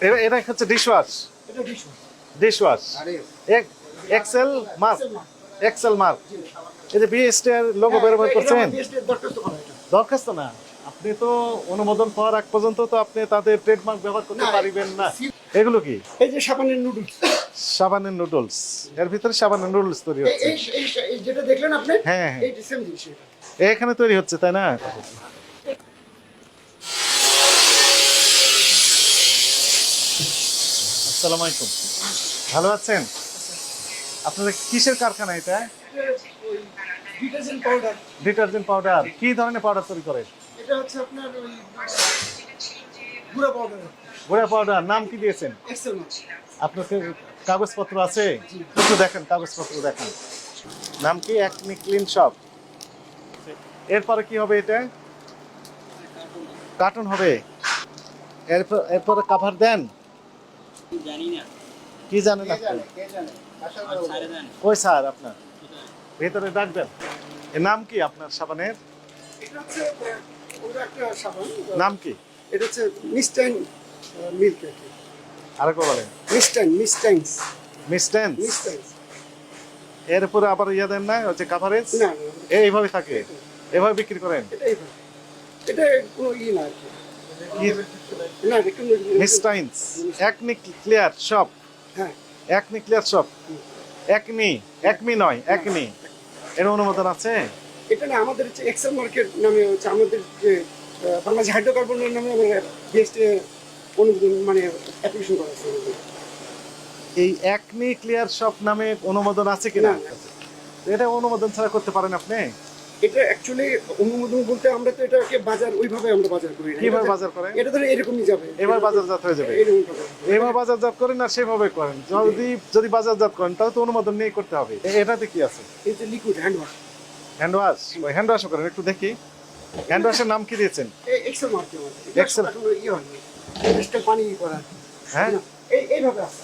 এটা হচ্ছে ডিশওয়াশ। এটা ডিশওয়াশ। ডিশওয়াশ আরে এক্সেল মার্ক। Excel mark. জি। এই যে বিএসটি এর লোগো ব্যবহার করছেন, বিএসটির দরখাস্ত করা এটা। দরখাস্ত না, আপনি তো অনুমোদন পাওয়ার আগ পর্যন্ত তো আপনি তাদের ট্রেডমার্ক ব্যবহার করতে না, পারবেন না। এগুলো কি? এই যে সাবানের নুডলস। সাবানের নুডলস, এর ভিতরে সাবানের নুডলস তৈরি এই হচ্ছে। এই এই যেটা দেখলেন আপনি, হ্যাঁ, হ্যাঁ। এই সেম জিনিস এটা। এখানে তৈরি হচ্ছে, তাই না? আসসালামু আলাইকুম, ভালো আছেন? আপনাদের কিসের কারখানা এটা? ওই ডিটারজেন্ট পাউডার। Detergent powder. কি ধরনের পাউডার তৈরি করে? এটা হচ্ছে আপনার ওই গুঁড়া পাউডার। গুঁড়া পাউডার। নাম কি দিয়েছেন? এক্সেল মাছ। আপনার কি কাগজপত্র আছে? একটু দেখেন, কাগজপত্র দেখেন। নাম কি? Acne clean shop. এরপরে কি হবে এটা? কার্টুন হবে। এরপরে কাভার দেন? জানি না। কি জানেন আপনি? কে জানে? আশা আর করা ছাড়ে দেন। কই স্যার আপনার? ভেতরে ডাকবেন। এর নাম কি আপনার সাবানের? এটা হচ্ছে ওটা একটা সাবান। নাম কি? এটা হচ্ছে মিস্টাইন মিল্ক। আরেকবার বলেন। মিস্টাইনস। মিস্টেন্স। মিস্টাইনস। এর উপরে আবার ইয়া দেন না, হচ্ছে কাভারেজ? না, এইভাবে থাকে, এভাবে বিক্রি করেন? এটাই ভালো। এটা কোনো না আর কি। না, এটা কোনো মিস্টাইনস একনি ক্লিয়ার শপ। হ্যাঁ। Acne clear soap. একমি নয়, একনি। এর অনুমোদন আছে? এটা না, আমাদের হচ্ছে এক্সেল মার্কেট নামে হচ্ছে আমাদের যে বাংলাদেশ হাইড্রোকার্বনের নামে আমরা বিএসটি অনুমোদন মানে অ্যাপ্লিকেশন করা আছে। এই একনি ক্লিয়ার শপ নামে অনুমোদন আছে কিনা? না। এটা অনুমোদন ছাড়া করতে পারেন আপনি? এটা অ্যাকচুয়ালি অনুমোদন বলতে আমরা তো এটাকে বাজার ওইভাবে আমরা বাজার করি না। কিভাবে বাজার করেন? এটা ধরে এরকমই যাবে। এবার বাজারজাত হয়ে যাবে। এরকম হবে। এবার বাজারজাত করেন না সেভাবে করেন। যদি বাজারজাত করেন তাহলে তো অনুমোদন নিয়ে করতে হবে। এটাতে কি আছে? এই যে liquid hand wash. Hand wash. ওই হ্যান্ড ওয়াশও করেন, একটু দেখি। হ্যান্ড ওয়াশের নাম কি দিয়েছেন? এই এক্সেল মার্কেট আমাদের। Excel। এখন ইয়ে হয়নি। এটা পানি করা। হ্যাঁ। এইভাবে আছে।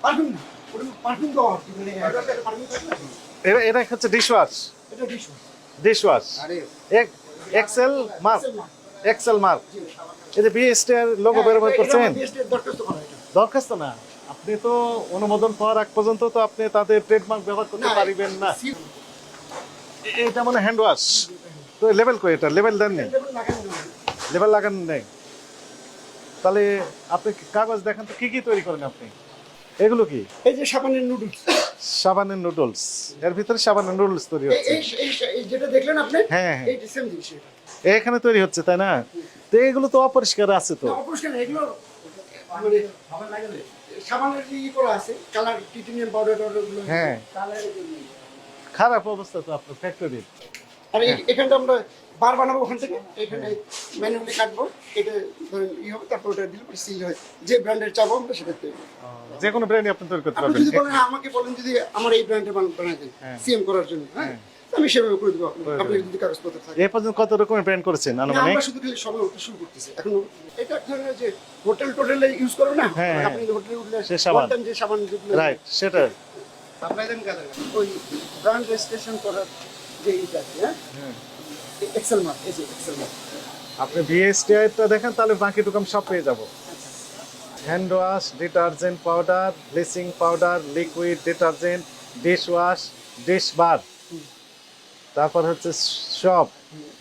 পারফিউম না। ওটা পারফিউম দেওয়া হয় মানে এটা পারফিউম থাকে না। এটা হচ্ছে ডিশওয়াশ। এটা ডিশওয়াশ। ডিশওয়াশ আরে excel mark. Excel mark. Excel mark. এই যে বিএসটি এর লোগো ব্যবহার করছেন, বিএসটির দরখাস্ত করা এটা। দরখাস্ত না, আপনি তো অনুমোদন পাওয়ার আগ পর্যন্ত তো আপনি তাদের ট্রেডমার্ক ব্যবহার করতে পারবেন না। এটা মানে হ্যান্ড ওয়াশ। তো লেবেল কই? এটা লেবেল দেন নেই? লেবেল লাগান নেই? তাহলে আপনি কাগজ দেখেন তো, কি কি তৈরি করেন আপনি? এগুলো কি? এই যে সাবানের নুডলস। সাবানের নুডলস, এর ভিতরে সাবানের নুডলস তৈরি এই হচ্ছে। এই যেটা দেখলেন আপনি, হ্যাঁ, হ্যাঁ। এই সেম জিনিস এটা। এখানে তৈরি হচ্ছে, তাই না? তো এগুলো তো অপরিষ্কার আছে তো। না, অপরিষ্কার না, এগুলো মানে সাবানের ই করা আছে, কালার টিটানিয়াম পাউডার গুলো। হ্যাঁ। কালারের জন্য। খারাপ অবস্থা তো আপনার ফ্যাক্টরির। আর এখানটা আমরা বার বানাবো ওখান থেকে, এখানে ম্যানুয়ালি কাটবো, এটা ধরেন ই হবে, তারপর ওটা দিলে পরে সিল হয়। যে ব্র্যান্ডের চাবো আমরা সেটা পেয়ে যাবো। যে কোনো ব্র্যান্ডে আপনি তৈরি করতে আপনি পারবেন। যদি বলেন আমাকে বলেন যদি আমার এই ব্র্যান্ডে বানাই দেন হ্যাঁ। সিএম করার জন্য, হ্যাঁ, আমি সেভাবে করে দেবো আপনি যদি কাগজপত্র থাকে। এ পর্যন্ত কত রকমের ব্র্যান্ড করেছেন না, আনুমানিক? আমরা শুধু খালি সবে শুরু করতেছি এখন। এটা এক ধরনের যে হোটেলে ইউজ করো না, হ্যাঁ, হ্যাঁ। আপনি হোটেলে উঠলে সে সাবান। one time যে সাবান যেগুলো রাইট, সেটা। সাপ্লাই দেন কাদের ওই ব্র্যান্ড রেজিস্ট্রেশন করার যে এইটা আছে, হ্যাঁ, এক্সেল মার্ক, এই যে এক্সেল মার্ক। আপনি বিএসটি টা দেখেন, তাহলে বাকিটুকু আমি সব পেয়ে যাবো। Hand wash, detergent powder, bleaching powder, liquid detergent, dish wash, dish bar, তারপর হচ্ছে soap,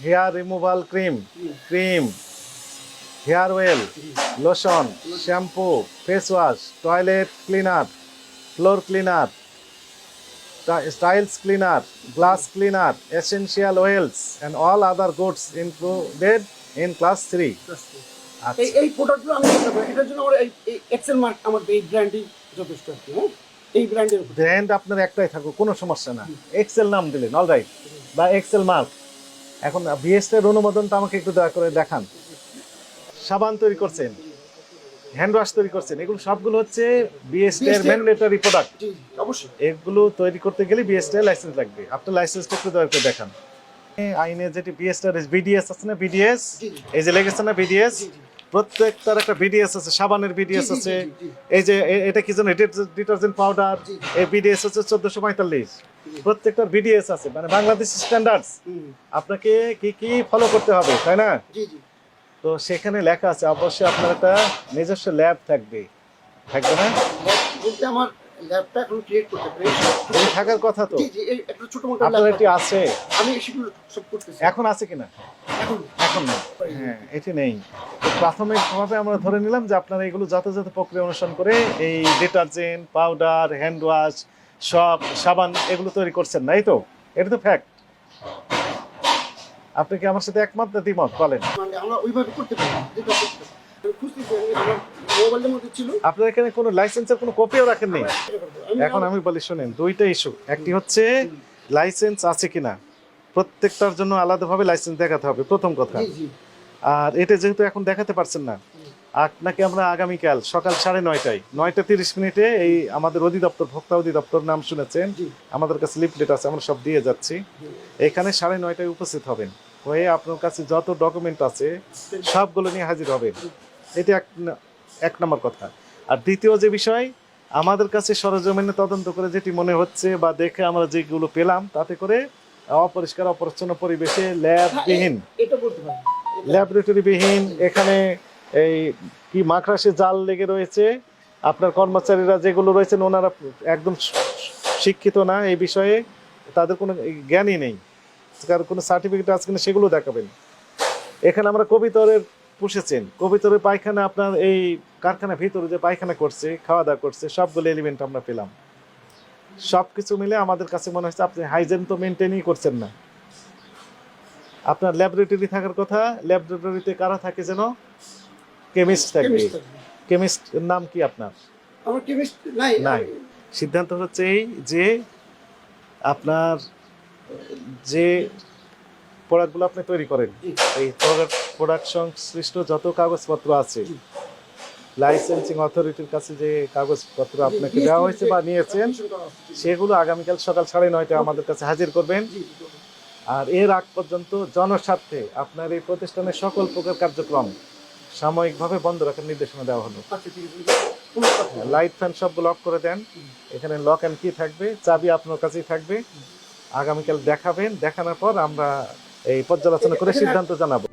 hair removal cream, hair oil, lotion, shampoo, face wash, toilet cleaner, floor cleaner, tiles cleaner, glass cleaner, essential oils and all other goods included in class 3। এই এই প্রোডাক্টগুলো আমি করতে পারি, এটার জন্য আমার এই এক্সেল মার্ক, আমার এই ব্র্যান্ডই যথেষ্ট আর কি, হ্যাঁ, এই ব্র্যান্ডের। ব্র্যান্ড আপনার একটাই থাকুক, কোনো সমস্যা না। এক্সেল নাম দিলেন, অলরাইট, বা এক্সেল মার্ক। এখন বিএসটি এর অনুমোদনটা আমাকে একটু দয়া করে দেখান। সাবান তৈরি করছেন, হ্যান্ড ওয়াশ তৈরি করছেন, এগুলো সবগুলো হচ্ছে বিএসটি এর ম্যান্ডেটরি প্রোডাক্ট। জি, অবশ্যই। এগুলো তৈরি করতে গেলে বিএসটি এর লাইসেন্স লাগবে। আপনার লাইসেন্সটা একটু দয়া করে দেখান। আইনে যেটি বিএসটি এর বিডিএস আছে না, বিডিএস, এই যে লেগেছে না বিডিএস, প্রত্যেকটার একটা বিডিএস আছে। সাবানের বিডিএস আছে, এই যে এটা কি জানো, ডিটারজেন্ট পাউডার, এই বিডিএস হচ্ছে 1445। প্রত্যেকটার বিডিএস আছে, মানে বাংলাদেশ স্ট্যান্ডার্ডস। আপনাকে কি কি ফলো করতে হবে, তাই না? জি জি। তো সেখানে লেখা আছে অবশ্যই আপনার একটা নিজস্ব ল্যাব থাকবে না? বলতে আমার ল্যাবটা এখন ক্রিয়েট করতে পারি। এই থাকার কথা তো। জি জি, এই একটা ছোট মোটো আপনার ল্যাব এটি আছে, আমি সেগুলো সব করতেছি এখন আছে কিনা? এখন। এখন না। হ্যাঁ, এটি নেই। তো প্রাথমিকভাবে আমরা ধরে নিলাম যে আপনারা এগুলো যথাযথ প্রক্রিয়া অনুসরণ করে এই ডিটারজেন্ট, পাউডার, হ্যান্ড ওয়াশ, সব সাবান এগুলো তৈরি করছেন না, এই তো? এটা তো ফ্যাক্ট। আপনি কি আমার সাথে একমত না দ্বিমত বলেন? মানে আমরা ওইভাবে করতে পারি যেটা করতে পারি। আমি খুঁজতেছি, আমার মোবাইলের মধ্যে ছিল। আপনার এখানে কোনো লাইসেন্সের কোনো কপিও রাখেননি? আমি এখন আমি বলি শুনেন, দুইটা ইস্যু। একটি হচ্ছে লাইসেন্স আছে কিনা, প্রত্যেকটার জন্য আলাদাভাবে লাইসেন্স দেখাতে হবে, প্রথম কথা। জি জি আর এটা যেহেতু এখন দেখাতে পারছেন না, আপনাকে আমরা আগামীকাল সকাল 9:30টায় 9:30 এই আমাদের অধিদপ্তর, ভোক্তা অধিদপ্তর নাম শুনেছেন, জি আমাদের কাছে লিফলেট আছে, আমরা সব দিয়ে যাচ্ছি। এখানে 9:30টায় উপস্থিত হবেন, হয়ে আপনার কাছে যত ডকুমেন্ট আছে সবগুলো নিয়ে হাজির হবেন। এটা এক নম্বর কথা। আর দ্বিতীয় যে বিষয়, আমাদের কাছে সরজমিনে তদন্ত করে যেটি মনে হচ্ছে বা দেখে আমরা যেগুলো পেলাম, তাতে করে অপরিষ্কার অপরিচ্ছন্ন পরিবেশে ল্যাববিহীন, এটা বলতে পারি। ল্যাবরেটরি বিহীন, এখানে এই কি মাকড়াসে জাল লেগে রয়েছে, আপনার কর্মচারীরা যেগুলো রয়েছেন ওনারা একদম শিক্ষিত না এই বিষয়ে, তাদের কোনো জ্ঞানই নেই, কারণ কোনো সার্টিফিকেট আছে কিনা সেগুলো দেখাবেন। এখানে আমরা কবিতরের পুষেছেন, কবিতরের পায়খানা আপনার এই কারখানার ভিতরে যে পায়খানা করছে, খাওয়া দাওয়া করছে, সবগুলো এলিমেন্ট আমরা পেলাম। সব কিছু মিলে আমাদের কাছে মনে হচ্ছে আপনি হাইজেন তো মেনটেনই করছেন না। আপনার ল্যাবরেটরি থাকার কথা, ল্যাবরেটরিতে কারা থাকে যেন? কেমিস্ট থাকবে। Chemist থাকবে। কেমিস্ট নাম কি আপনার? আমার কেমিস্ট নাই। নাই। সিদ্ধান্ত হচ্ছে এই যে আপনার যে প্রোডাক্টগুলো আপনি তৈরি করেন, এই প্রোডাক্ট সংশ্লিষ্ট যত কাগজপত্র আছে, লাইসেন্সিং অথরিটির কাছে যে কাগজপত্র আপনাকে দেওয়া হয়েছে বা নিয়েছেন, সেগুলো আগামীকাল সকাল 9:30টায় আমাদের কাছে হাজির করবেন। আর এর আগ পর্যন্ত জনস্বার্থে আপনার এই প্রতিষ্ঠানের সকল প্রকার কার্যক্রম সাময়িকভাবে বন্ধ রাখার নির্দেশনা দেওয়া হলো। লাইট ফ্যান সবগুলো অফ করে দেন। এখানে লক অ্যান্ড কি থাকবে, চাবি আপনার কাছেই থাকবে। আগামীকাল দেখাবেন, দেখানোর পর আমরা এই পর্যালোচনা করে সিদ্ধান্ত জানাবো।